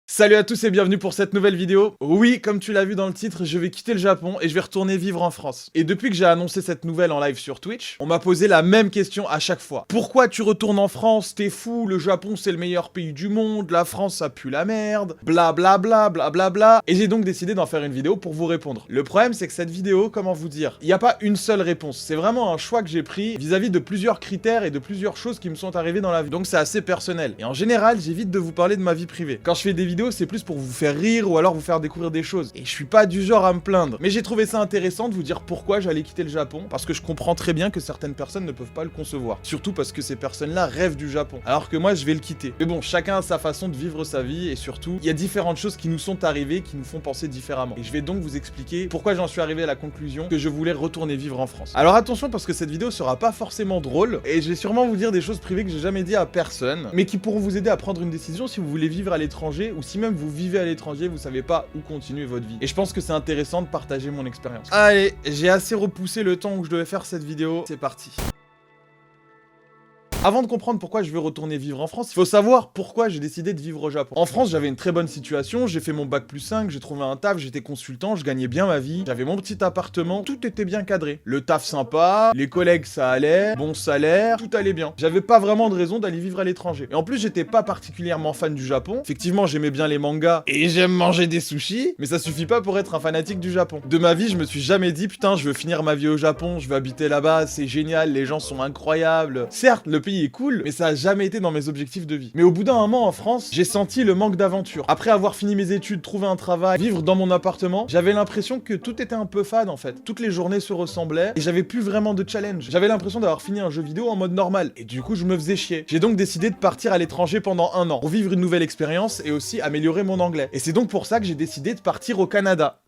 Salut à tous et bienvenue pour cette nouvelle vidéo. Oui, comme tu l'as vu dans le titre, je vais quitter le Japon et je vais retourner vivre en France. Et depuis que j'ai annoncé cette nouvelle en live sur Twitch, on m'a posé la même question à chaque fois. Pourquoi tu retournes en France? T'es fou, le Japon c'est le meilleur pays du monde, la France ça pue la merde, bla bla bla bla bla bla. Et j'ai donc décidé d'en faire une vidéo pour vous répondre. Le problème c'est que cette vidéo, comment vous dire, il n'y a pas une seule réponse. C'est vraiment un choix que j'ai pris vis-à-vis de plusieurs critères et de plusieurs choses qui me sont arrivées dans la vie. Donc c'est assez personnel. Et en général, j'évite de vous parler de ma vie privée. Quand je fais des vidéos, c'est plus pour vous faire rire ou alors vous faire découvrir des choses. Et je suis pas du genre à me plaindre. Mais j'ai trouvé ça intéressant de vous dire pourquoi j'allais quitter le Japon, parce que je comprends très bien que certaines personnes ne peuvent pas le concevoir. Surtout parce que ces personnes-là rêvent du Japon, alors que moi je vais le quitter. Mais bon, chacun a sa façon de vivre sa vie et surtout, il y a différentes choses qui nous sont arrivées qui nous font penser différemment. Et je vais donc vous expliquer pourquoi j'en suis arrivé à la conclusion que je voulais retourner vivre en France. Alors attention parce que cette vidéo sera pas forcément drôle et je vais sûrement vous dire des choses privées que j'ai jamais dit à personne, mais qui pourront vous aider à prendre une décision si vous voulez vivre à l'étranger ou si même vous vivez à l'étranger, vous savez pas où continuer votre vie. Et je pense que c'est intéressant de partager mon expérience. Allez, j'ai assez repoussé le temps où je devais faire cette vidéo, c'est parti. Avant de comprendre pourquoi je veux retourner vivre en France, il faut savoir pourquoi j'ai décidé de vivre au Japon. En France, j'avais une très bonne situation, j'ai fait mon bac plus 5, j'ai trouvé un taf, j'étais consultant, je gagnais bien ma vie, j'avais mon petit appartement, tout était bien cadré. Le taf sympa, les collègues ça allait, bon salaire, tout allait bien. J'avais pas vraiment de raison d'aller vivre à l'étranger. Et en plus, j'étais pas particulièrement fan du Japon. Effectivement, j'aimais bien les mangas et j'aime manger des sushis, mais ça suffit pas pour être un fanatique du Japon. De ma vie, je me suis jamais dit putain, je veux finir ma vie au Japon, je veux habiter là-bas, c'est génial, les gens sont incroyables. Certes, le pays est cool, mais ça a jamais été dans mes objectifs de vie. Mais au bout d'un moment en France, j'ai senti le manque d'aventure. Après avoir fini mes études, trouvé un travail, vivre dans mon appartement, j'avais l'impression que tout était un peu fade en fait. Toutes les journées se ressemblaient et j'avais plus vraiment de challenge. J'avais l'impression d'avoir fini un jeu vidéo en mode normal et du coup je me faisais chier. J'ai donc décidé de partir à l'étranger pendant 1 an pour vivre une nouvelle expérience et aussi améliorer mon anglais. Et c'est donc pour ça que j'ai décidé de partir au Canada.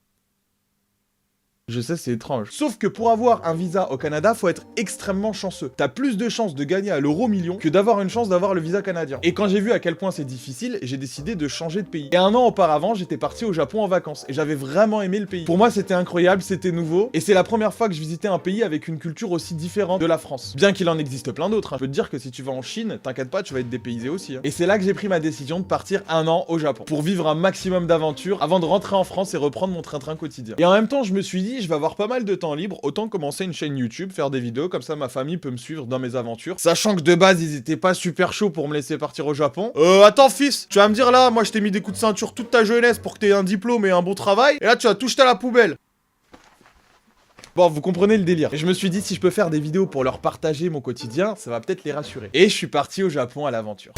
Je sais, c'est étrange. Sauf que pour avoir un visa au Canada, faut être extrêmement chanceux. T'as plus de chances de gagner à l'euro million que d'avoir une chance d'avoir le visa canadien. Et quand j'ai vu à quel point c'est difficile, j'ai décidé de changer de pays. Et 1 an auparavant, j'étais parti au Japon en vacances. Et j'avais vraiment aimé le pays. Pour moi, c'était incroyable, c'était nouveau. Et c'est la première fois que je visitais un pays avec une culture aussi différente de la France. Bien qu'il en existe plein d'autres. Je peux te dire que si tu vas en Chine, t'inquiète pas, tu vas être dépaysé aussi. Et c'est là que j'ai pris ma décision de partir 1 an au Japon. Pour vivre un maximum d'aventures avant de rentrer en France et reprendre mon train-train quotidien. Et en même temps, je me suis dit, je vais avoir pas mal de temps libre, autant commencer une chaîne YouTube, faire des vidéos, comme ça ma famille peut me suivre dans mes aventures. Sachant que de base, ils étaient pas super chauds pour me laisser partir au Japon. Attends fils, tu vas me dire là, moi je t'ai mis des coups de ceinture toute ta jeunesse pour que t'aies un diplôme et un bon travail, et là tu vas tout jeter à la poubelle. Bon, vous comprenez le délire. Et je me suis dit, si je peux faire des vidéos pour leur partager mon quotidien, ça va peut-être les rassurer. Et je suis parti au Japon à l'aventure.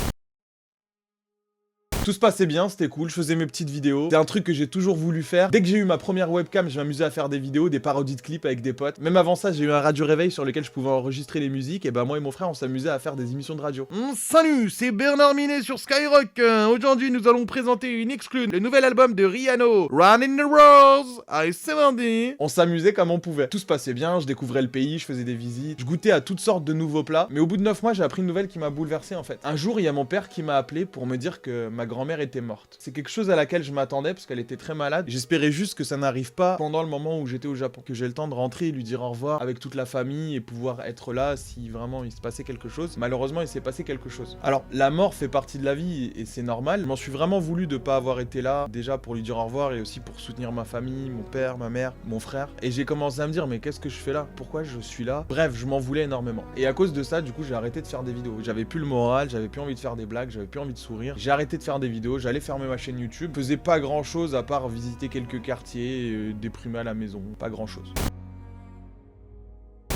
Tout se passait bien, c'était cool, je faisais mes petites vidéos. C'est un truc que j'ai toujours voulu faire. Dès que j'ai eu ma première webcam, je m'amusais à faire des vidéos, des parodies de clips avec des potes. Même avant ça, j'ai eu un radio réveil sur lequel je pouvais enregistrer les musiques. Et bah moi et mon frère, on s'amusait à faire des émissions de radio. Salut, c'est Bernard Minet sur Skyrock. Aujourd'hui, nous allons présenter une exclue, le nouvel album de Rihanna, Run in the Rose, I 70. On s'amusait comme on pouvait. Tout se passait bien, je découvrais le pays, je faisais des visites, je goûtais à toutes sortes de nouveaux plats. Mais au bout de 9 mois, j'ai appris une nouvelle qui m'a bouleversé en fait. Un jour, il y a mon père qui m'a appelé pour me dire que ma grand-mère était morte. C'est quelque chose à laquelle je m'attendais parce qu'elle était très malade. J'espérais juste que ça n'arrive pas pendant le moment où j'étais au Japon. Que j'ai le temps de rentrer et lui dire au revoir avec toute la famille et pouvoir être là si vraiment il se passait quelque chose. Malheureusement, il s'est passé quelque chose. Alors, la mort fait partie de la vie et c'est normal. Je m'en suis vraiment voulu de pas avoir été là. Déjà pour lui dire au revoir et aussi pour soutenir ma famille, mon père, ma mère, mon frère. Et j'ai commencé à me dire mais qu'est-ce que je fais là? Pourquoi je suis là? Bref, je m'en voulais énormément. Et à cause de ça, du coup, j'ai arrêté de faire des vidéos. J'avais plus le moral, j'avais plus envie de faire des blagues, j'avais plus envie de sourire. J'ai arrêté de faire des vidéos, j'allais fermer ma chaîne YouTube. Je faisais pas grand chose à part visiter quelques quartiers, déprimer à la maison, pas grand chose.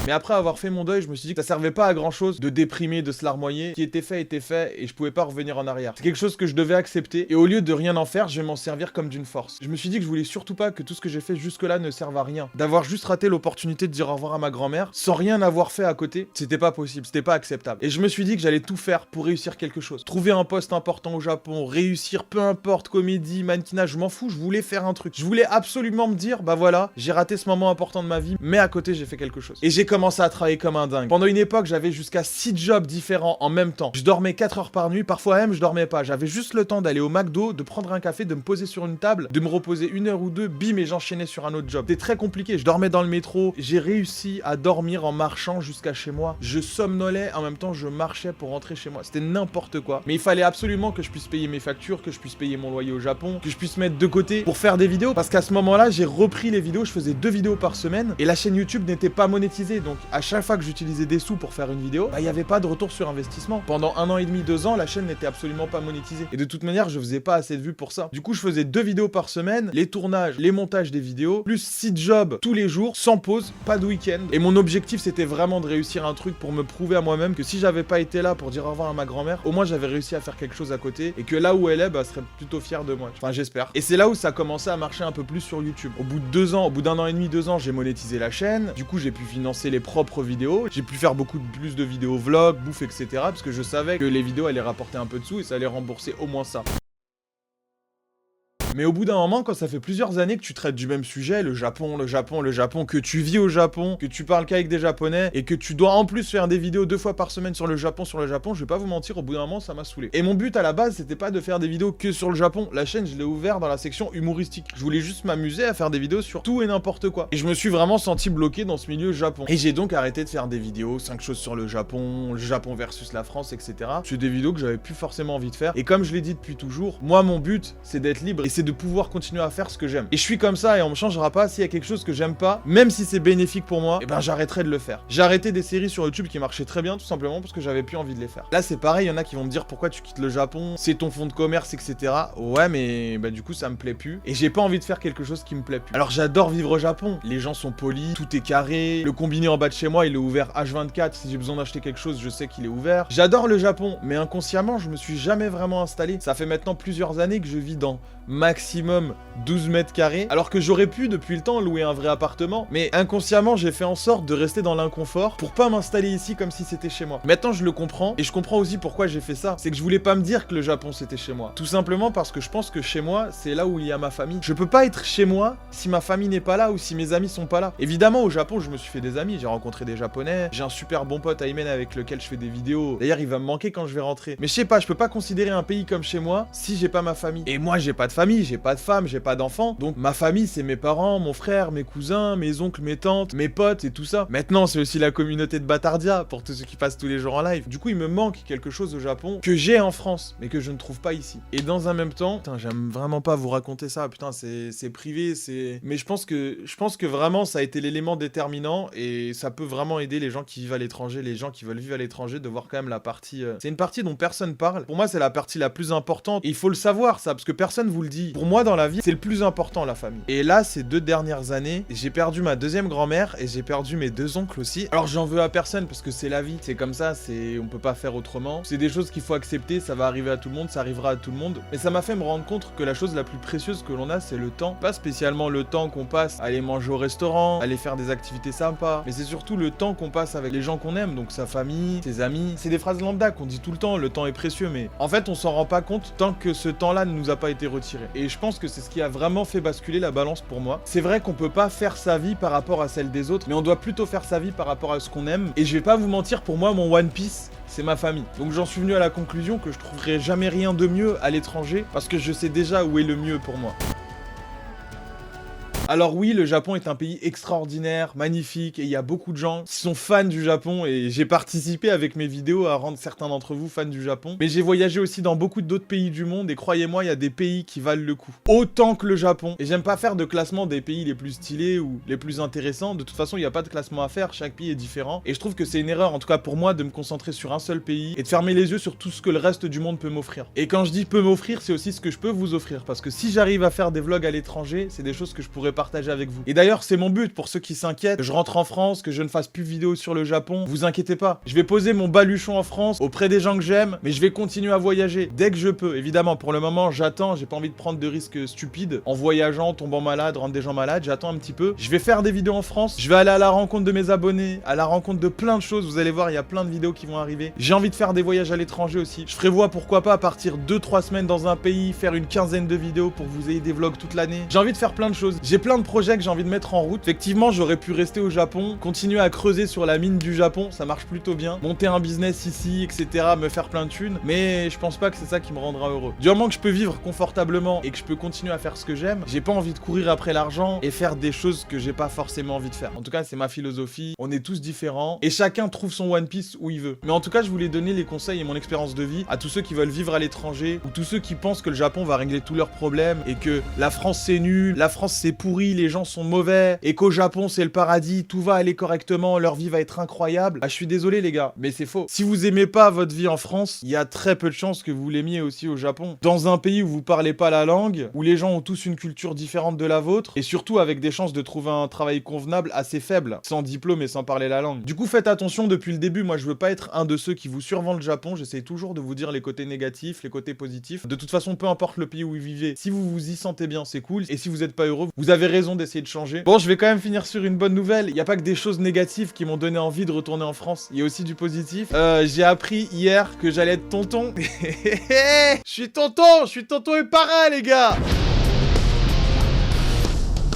Mais après avoir fait mon deuil, je me suis dit que ça servait pas à grand chose de déprimer, de se larmoyer. Ce qui était fait et je pouvais pas revenir en arrière. C'est quelque chose que je devais accepter et au lieu de rien en faire, je vais m'en servir comme d'une force. Je me suis dit que je voulais surtout pas que tout ce que j'ai fait jusque-là ne serve à rien. D'avoir juste raté l'opportunité de dire au revoir à ma grand-mère sans rien avoir fait à côté, c'était pas possible, c'était pas acceptable. Et je me suis dit que j'allais tout faire pour réussir quelque chose. Trouver un poste important au Japon, réussir, peu importe, comédie, mannequinage, je m'en fous, je voulais faire un truc. Je voulais absolument me dire, bah voilà, j'ai raté ce moment important de ma vie, mais à côté j'ai fait quelque chose. Et j'ai commencé commencé à travailler comme un dingue. Pendant une époque, j'avais jusqu'à 6 jobs différents en même temps. Je dormais 4 heures par nuit, parfois même je dormais pas. J'avais juste le temps d'aller au McDo, de prendre un café, de me poser sur une table, de me reposer 1 heure ou deux, bim, et j'enchaînais sur un autre job. C'était très compliqué, je dormais dans le métro, j'ai réussi à dormir en marchant jusqu'à chez moi. Je somnolais, en même temps je marchais pour rentrer chez moi. C'était n'importe quoi. Mais il fallait absolument que je puisse payer mes factures, que je puisse payer mon loyer au Japon, que je puisse mettre de côté pour faire des vidéos. Parce qu'à ce moment-là, j'ai repris les vidéos, je faisais 2 vidéos par semaine et la chaîne YouTube n'était pas monétisée. Donc à chaque fois que j'utilisais des sous pour faire une vidéo, bah il n'y avait pas de retour sur investissement. Pendant 1 an et demi, 2 ans, la chaîne n'était absolument pas monétisée. Et de toute manière, je faisais pas assez de vues pour ça. Du coup, je faisais 2 vidéos par semaine, les tournages, les montages des vidéos, plus 6 jobs tous les jours, sans pause, pas de week-end. Et mon objectif, c'était vraiment de réussir un truc pour me prouver à moi-même que si j'avais pas été là pour dire au revoir à ma grand-mère, au moins j'avais réussi à faire quelque chose à côté et que là où elle est, bah, elle serait plutôt fière de moi. Enfin, j'espère. Et c'est là où ça a commencé à marcher un peu plus sur YouTube. Au bout de 2 ans, au bout d'1 an et demi, 2 ans, j'ai monétisé la chaîne. Du coup, j'ai pu financer les propres vidéos. J'ai pu faire beaucoup plus de vidéos vlogs, bouffe, etc. Parce que je savais que les vidéos allaient rapporter un peu de sous et ça allait rembourser au moins ça. Mais au bout d'un moment, quand ça fait plusieurs années que tu traites du même sujet, le Japon, le Japon, le Japon, que tu vis au Japon, que tu parles qu'avec des Japonais, et que tu dois en plus faire des vidéos 2 fois par semaine sur le Japon, je vais pas vous mentir, au bout d'un moment, ça m'a saoulé. Et mon but à la base, c'était pas de faire des vidéos que sur le Japon. La chaîne, je l'ai ouvert dans la section humoristique. Je voulais juste m'amuser à faire des vidéos sur tout et n'importe quoi. Et je me suis vraiment senti bloqué dans ce milieu Japon. Et j'ai donc arrêté de faire des vidéos, 5 choses sur le Japon versus la France, etc. C'est des vidéos que j'avais plus forcément envie de faire. Et comme je l'ai dit depuis toujours, moi, mon but, c'est d'être libre et c'est de pouvoir continuer à faire ce que j'aime. Et je suis comme ça et on me changera pas. S'il y a quelque chose que j'aime pas, même si c'est bénéfique pour moi, et ben j'arrêterai de le faire. J'ai arrêté des séries sur YouTube qui marchaient très bien, tout simplement parce que j'avais plus envie de les faire. Là c'est pareil, il y en a qui vont me dire pourquoi tu quittes le Japon, c'est ton fonds de commerce, etc. Ouais, mais bah du coup ça me plaît plus et j'ai pas envie de faire quelque chose qui me plaît plus. Alors j'adore vivre au Japon, les gens sont polis, tout est carré, le combiné en bas de chez moi il est ouvert H24, si j'ai besoin d'acheter quelque chose je sais qu'il est ouvert. J'adore le Japon, mais inconsciemment je me suis jamais vraiment installé. Ça fait maintenant plusieurs années que je vis dans maximum 12 mètres carrés, alors que j'aurais pu depuis le temps louer un vrai appartement, mais inconsciemment j'ai fait en sorte de rester dans l'inconfort pour pas m'installer ici comme si c'était chez moi. Maintenant je le comprends, et je comprends aussi pourquoi j'ai fait ça, c'est que je voulais pas me dire que le Japon c'était chez moi. Tout simplement parce que je pense que chez moi, c'est là où il y a ma famille. Je peux pas être chez moi si ma famille n'est pas là ou si mes amis sont pas là. Évidemment au Japon je me suis fait des amis, j'ai rencontré des Japonais, j'ai un super bon pote Aymen avec lequel je fais des vidéos, d'ailleurs il va me manquer quand je vais rentrer. Mais je sais pas, je peux pas considérer un pays comme chez moi si j'ai pas ma famille. Et moi j'ai pas de famille, j'ai pas de femme, j'ai pas d'enfant, donc ma famille c'est mes parents, mon frère, mes cousins, mes oncles, mes tantes, mes potes et tout ça. Maintenant c'est aussi la communauté de Batardia pour tous ceux qui passent tous les jours en live. Du coup il me manque quelque chose au Japon que j'ai en France mais que je ne trouve pas ici. Et dans un même temps, putain j'aime vraiment pas vous raconter ça, putain c'est privé, mais je pense que vraiment ça a été l'élément déterminant et ça peut vraiment aider les gens qui vivent à l'étranger, les gens qui veulent vivre à l'étranger de voir quand même la partie c'est une partie dont personne parle. Pour moi c'est la partie la plus importante et il faut le savoir ça parce que personne vous le dit. Pour moi dans la vie c'est le plus important la famille. Et là ces 2 dernières années j'ai perdu ma deuxième grand-mère et j'ai perdu mes 2 oncles aussi. Alors j'en veux à personne parce que c'est la vie, c'est comme ça, on peut pas faire autrement. C'est des choses qu'il faut accepter, ça va arriver à tout le monde, ça arrivera à tout le monde. Mais ça m'a fait me rendre compte que la chose la plus précieuse que l'on a c'est le temps. Pas spécialement le temps qu'on passe à aller manger au restaurant, aller faire des activités sympas, mais c'est surtout le temps qu'on passe avec les gens qu'on aime, donc sa famille, ses amis. C'est des phrases lambda qu'on dit tout le temps, le temps est précieux, mais en fait on s'en rend pas compte tant que ce temps-là ne nous a pas été retiré. Et je pense que c'est ce qui a vraiment fait basculer la balance pour moi. C'est vrai qu'on peut pas faire sa vie par rapport à celle des autres, mais on doit plutôt faire sa vie par rapport à ce qu'on aime. Et je vais pas vous mentir, pour moi mon One Piece c'est ma famille. Donc j'en suis venu à la conclusion que je trouverai jamais rien de mieux à l'étranger parce que je sais déjà où est le mieux pour moi. Alors oui, le Japon est un pays extraordinaire, magnifique, et il y a beaucoup de gens qui sont fans du Japon, et j'ai participé avec mes vidéos à rendre certains d'entre vous fans du Japon. Mais j'ai voyagé aussi dans beaucoup d'autres pays du monde, et croyez-moi, il y a des pays qui valent le coup. Autant que le Japon. Et j'aime pas faire de classement des pays les plus stylés ou les plus intéressants. De toute façon, il n'y a pas de classement à faire, chaque pays est différent. Et je trouve que c'est une erreur, en tout cas pour moi, de me concentrer sur un seul pays, et de fermer les yeux sur tout ce que le reste du monde peut m'offrir. Et quand je dis peut m'offrir, c'est aussi ce que je peux vous offrir. Parce que si j'arrive à faire des vlogs à l'étranger, c'est des choses que je pourrais partager avec vous. Et d'ailleurs, c'est mon but pour ceux qui s'inquiètent, que je rentre en France, que je ne fasse plus de vidéos sur le Japon. Vous inquiétez pas, je vais poser mon baluchon en France auprès des gens que j'aime, mais je vais continuer à voyager dès que je peux. Évidemment, pour le moment, j'attends, j'ai pas envie de prendre de risques stupides en voyageant, tombant malade, rendre des gens malades, j'attends un petit peu. Je vais faire des vidéos en France, je vais aller à la rencontre de mes abonnés, à la rencontre de plein de choses, vous allez voir, il y a plein de vidéos qui vont arriver. J'ai envie de faire des voyages à l'étranger aussi. Je prévois pourquoi pas partir 2-3 semaines dans un pays, faire une quinzaine de vidéos pour que vous ayez des vlogs toute l'année. J'ai envie de faire plein de choses. J'ai plein plein de projets que j'ai envie de mettre en route. Effectivement, j'aurais pu rester au Japon, continuer à creuser sur la mine du Japon, ça marche plutôt bien. Monter un business ici, etc., me faire plein de thunes. Mais je pense pas que c'est ça qui me rendra heureux. Du moment que je peux vivre confortablement et que je peux continuer à faire ce que j'aime, j'ai pas envie de courir après l'argent et faire des choses que j'ai pas forcément envie de faire. En tout cas, c'est ma philosophie. On est tous différents et chacun trouve son One Piece où il veut. Mais en tout cas, je voulais donner les conseils et mon expérience de vie à tous ceux qui veulent vivre à l'étranger ou tous ceux qui pensent que le Japon va régler tous leurs problèmes et que la France c'est nul, la France c'est pourri, les gens sont mauvais et qu'au Japon c'est le paradis, tout va aller correctement, leur vie va être incroyable. Ah, je suis désolé les gars, mais c'est faux. Si vous aimez pas votre vie en France, il y a très peu de chances que vous l'aimiez aussi au Japon. Dans un pays où vous parlez pas la langue, où les gens ont tous une culture différente de la vôtre et surtout avec des chances de trouver un travail convenable assez faible, sans diplôme et sans parler la langue. Du coup, faites attention depuis le début. Moi, je veux pas être un de ceux qui vous survend le Japon. J'essaye toujours de vous dire les côtés négatifs, les côtés positifs. De toute façon, peu importe le pays où vous vivez, si vous vous y sentez bien, c'est cool. Et si vous êtes pas heureux, vous avez raison d'essayer de changer. Bon, je vais quand même finir sur une bonne nouvelle. Il y a pas que des choses négatives qui m'ont donné envie de retourner en France. Il y a aussi du positif. J'ai appris hier que j'allais être tonton. Je suis tonton et parrain, les gars.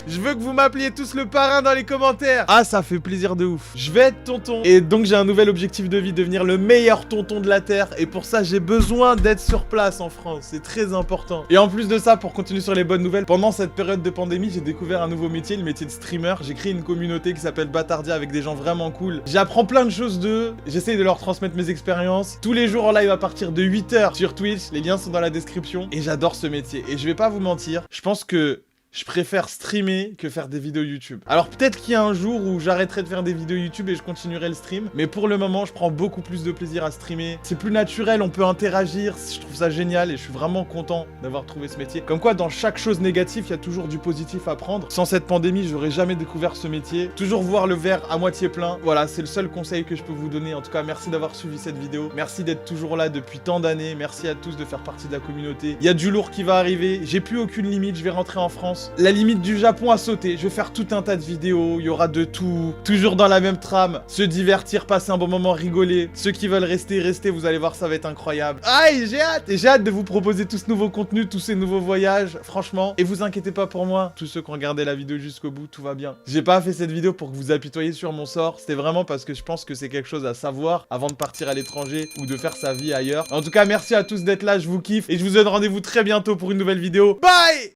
Je veux que vous m'appeliez tous le parrain dans les commentaires. Ah, ça fait plaisir de ouf. Je vais être tonton. Et donc, j'ai un nouvel objectif de vie, devenir le meilleur tonton de la Terre. Et pour ça, j'ai besoin d'être sur place en France. C'est très important. Et en plus de ça, pour continuer sur les bonnes nouvelles, pendant cette période de pandémie, j'ai découvert un nouveau métier, le métier de streamer. J'ai créé une communauté qui s'appelle Batardia avec des gens vraiment cool. J'apprends plein de choses d'eux. J'essaye de leur transmettre mes expériences. Tous les jours en live à partir de 8h sur Twitch. Les liens sont dans la description. Et j'adore ce métier. Et je vais pas vous mentir, je pense que je préfère streamer que faire des vidéos YouTube. Alors peut-être qu'il y a un jour où j'arrêterai de faire des vidéos YouTube et je continuerai le stream. Mais pour le moment, je prends beaucoup plus de plaisir à streamer. C'est plus naturel, on peut interagir. Je trouve ça génial et je suis vraiment content d'avoir trouvé ce métier. Comme quoi, dans chaque chose négative, il y a toujours du positif à prendre. Sans cette pandémie, j'aurais jamais découvert ce métier. Toujours voir le verre à moitié plein. Voilà, c'est le seul conseil que je peux vous donner. En tout cas, merci d'avoir suivi cette vidéo. Merci d'être toujours là depuis tant d'années. Merci à tous de faire partie de la communauté. Il y a du lourd qui va arriver. J'ai plus aucune limite, je vais rentrer en France. La limite du Japon a sauté. Je vais faire tout un tas de vidéos. Il y aura de tout. Toujours dans la même trame. Se divertir, passer un bon moment, rigoler. Ceux qui veulent rester, restez. Vous allez voir, ça va être incroyable. Aïe, j'ai hâte. Et j'ai hâte de vous proposer tout ce nouveau contenu, tous ces nouveaux voyages. Franchement. Et vous inquiétez pas pour moi. Tous ceux qui ont regardé la vidéo jusqu'au bout, tout va bien. J'ai pas fait cette vidéo pour que vous apitoyiez sur mon sort. C'était vraiment parce que je pense que c'est quelque chose à savoir avant de partir à l'étranger ou de faire sa vie ailleurs. En tout cas, merci à tous d'être là. Je vous kiffe. Et je vous donne rendez-vous très bientôt pour une nouvelle vidéo. Bye!